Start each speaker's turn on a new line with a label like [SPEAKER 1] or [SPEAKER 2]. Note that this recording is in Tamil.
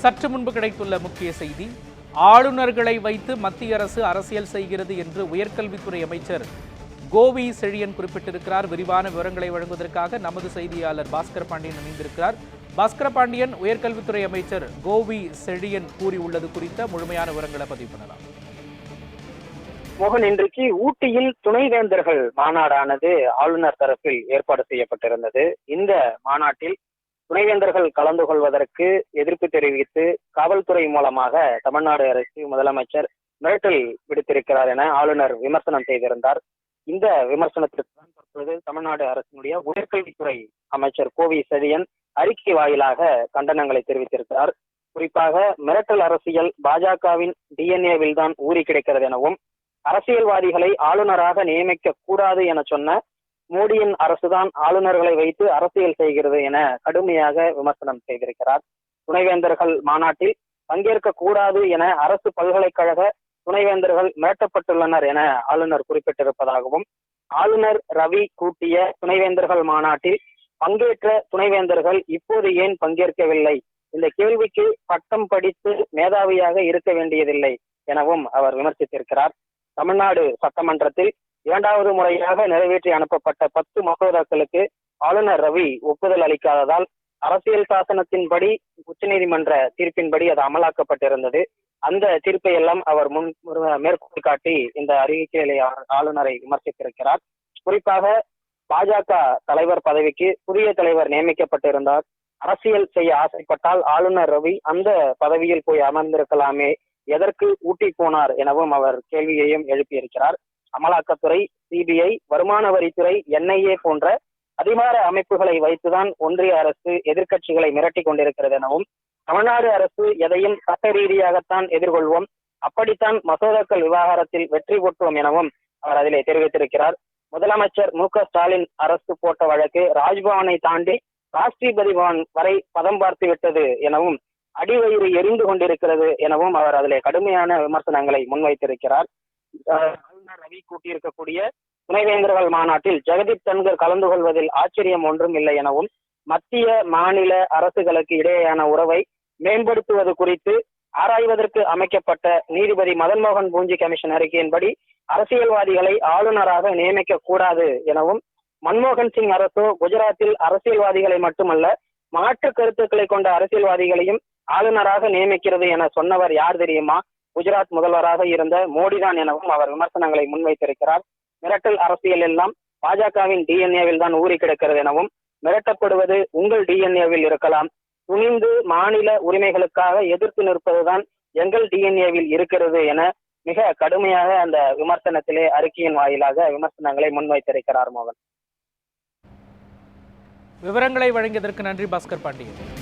[SPEAKER 1] சற்று முன்பு கிடைத்துள்ள முக்கிய செய்தி, ஆளுநர்களை வைத்து மத்திய அரசு அரசியல் செய்கிறது என்று உயர்கல்வித்துறை அமைச்சர் கோவி செழியன் குறிப்பிட்டிருக்கிறார். விரிவான விவரங்களை வழங்குவதற்காக நமது செய்தியாளர் பாஸ்கர் பாண்டியன் இணைந்திருக்கிறார். பாஸ்கர் பாண்டியன், உயர்கல்வித்துறை அமைச்சர் கோவி செழியன் கூறியுள்ளது குறித்த முழுமையான விவரங்களை பதிவு பண்ணலாம்.
[SPEAKER 2] மோகன், இன்றைக்கு ஊட்டியில் துணைவேந்தர்கள் மாநாடானது ஆளுநர் தரப்பில் ஏற்பாடு செய்யப்பட்டிருந்தது. இந்த மாநாட்டில் துணைவேந்தர்கள் கலந்து கொள்வதற்கு எதிர்ப்பு தெரிவித்து காவல்துறை மூலமாக தமிழ்நாடு அரசு முதலமைச்சர் மிரட்டல் விடுத்திருக்கிறார் என ஆளுநர் விமர்சனம் செய்திருந்தார். இந்த விமர்சனத்திற்கு தான் தற்பொழுது தமிழ்நாடு அரசினுடைய உயர்கல்வித்துறை அமைச்சர் கோவி செழியன் அறிக்கை வாயிலாக கண்டனங்களை தெரிவித்திருக்கிறார். குறிப்பாக மிரட்டல் அரசியல் பாஜகவின் டிஎன்ஏவில் தான் ஊறி கிடைக்கிறது எனவும், அரசியல்வாதிகளை ஆளுநராக நியமிக்க கூடாது என சொன்ன மோடியின் அரசுதான் ஆளுநர்களை வைத்து அரசியல் செய்கிறது என கடுமையாக விமர்சனம் செய்திருக்கிறார். துணைவேந்தர்கள் மாநாட்டில் பங்கேற்க கூடாது என அரசு பல்கலைக்கழக துணைவேந்தர்கள் மிரட்டப்பட்டுள்ளனர் என ஆளுநர் குறிப்பிட்டிருப்பதாகவும், ஆளுநர் ரவி கூட்டிய துணைவேந்தர்கள் மாநாட்டில் பங்கேற்ற துணைவேந்தர்கள் இப்போது ஏன் பங்கேற்கவில்லை, இந்த கேள்விக்கு பட்டம் படித்து மேதாவியாக இருக்க வேண்டியதில்லை எனவும் அவர் விமர்சித்திருக்கிறார். தமிழ்நாடு சட்டமன்றத்தில் இரண்டாவது முறையாக நிறைவேற்றி அனுப்பப்பட்ட 10 மசோதாக்களுக்கு ஆளுநர் ரவி ஒப்புதல் அளிக்காததால் அரசியல் சாசனத்தின்படி உச்சநீதிமன்ற தீர்ப்பின்படி அது அமலாக்கப்பட்டிருந்தது. அந்த தீர்ப்பை எல்லாம் அவர் மேற்கோள் காட்டி இந்த அறிக்கையிலே ஆளுநரை விமர்சித்திருக்கிறார். குறிப்பாக பாஜக தலைவர் பதவிக்கு புதிய தலைவர் நியமிக்கப்பட்டிருந்தார். அரசியல் செய்ய ஆசைப்பட்டால் ஆளுநர் ரவி அந்த பதவியில் போய் அமர்ந்திருக்கலாமே, எதற்கு ஊட்டி போனார் எனவும் அவர் கேள்வியையும் எழுப்பியிருக்கிறார். அமலாக்கத்துறை, சிபிஐ, வருமான வரித்துறை, என்ஐஏ போன்ற அதிகார அமைப்புகளை வைத்துதான் ஒன்றிய அரசு எதிர்க்கட்சிகளை மிரட்டி கொண்டிருக்கிறது எனவும், தமிழ்நாடு அரசு எதையும் சட்ட ரீதியாகத்தான் எதிர்கொள்வோம், அப்படித்தான் மசோதாக்கள் விவகாரத்தில் வெற்றி பெற்றோம் எனவும் அவர் அதிலே தெரிவித்திருக்கிறார். முதலமைச்சர் மு.க.ஸ்டாலின் அரசு போட்ட வழக்கு ராஜ்பவனை தாண்டி ராஷ்டிரபதி பவன் வரை பதம் பார்த்து விட்டது எனவும், அடிவயிறு எரிந்து கொண்டிருக்கிறது எனவும் அவர் அதிலே கடுமையான விமர்சனங்களை முன்வைத்திருக்கிறார். ஆளுநர் ரவி கூட்டியிருக்கக்கூடிய துணைவேந்தர்கள் மாநாட்டில் ஜெகதீப் தன்கர் கலந்து கொள்வதில் ஆச்சரியம் ஒன்றும் இல்லை எனவும், மத்திய மாநில அரசுகளுக்கு இடையேயான உறவை மேம்படுத்துவது குறித்து ஆராய்வதற்கு அமைக்கப்பட்ட நீதிபதி மதன் மோகன் பூஞ்சி கமிஷன் அறிக்கையின்படி அரசியல்வாதிகளை ஆளுநராக நியமிக்க கூடாது எனவும், மன்மோகன் சிங் அரசோ குஜராத்தில் அரசியல்வாதிகளை மட்டுமல்ல மாற்று கருத்துக்களை கொண்ட அரசியல்வாதிகளையும் ஆளுநராக நியமிக்கிறது என சொன்னவர் யார் தெரியுமா? குஜராத் முதல்வராக இருந்த மோடிதான் எனவும் அவர் விமர்சனங்களை முன்வைத்திருக்கிறார். மிரட்டல் அரசியல் எல்லாம் பாஜகவின் டிஎன்ஏவில் தான் ஊறி கிடக்கிறது எனவும், மிரட்டப்படுவது உங்கள் டிஎன்ஏவில் இருக்கலாம், துணிந்து மாநில உரிமைகளுக்காக எதிர்த்து நிற்பதுதான் எங்கள் டிஎன்ஏவில் இருக்கிறது என மிக கடுமையாக அந்த விமர்சனத்திலே அறிக்கையின் வாயிலாக விமர்சனங்களை முன்வைத்திருக்கிறார். மோகன்,
[SPEAKER 1] விவரங்களை வழங்கியதற்கு நன்றி பாஸ்கர் பாண்டியன்.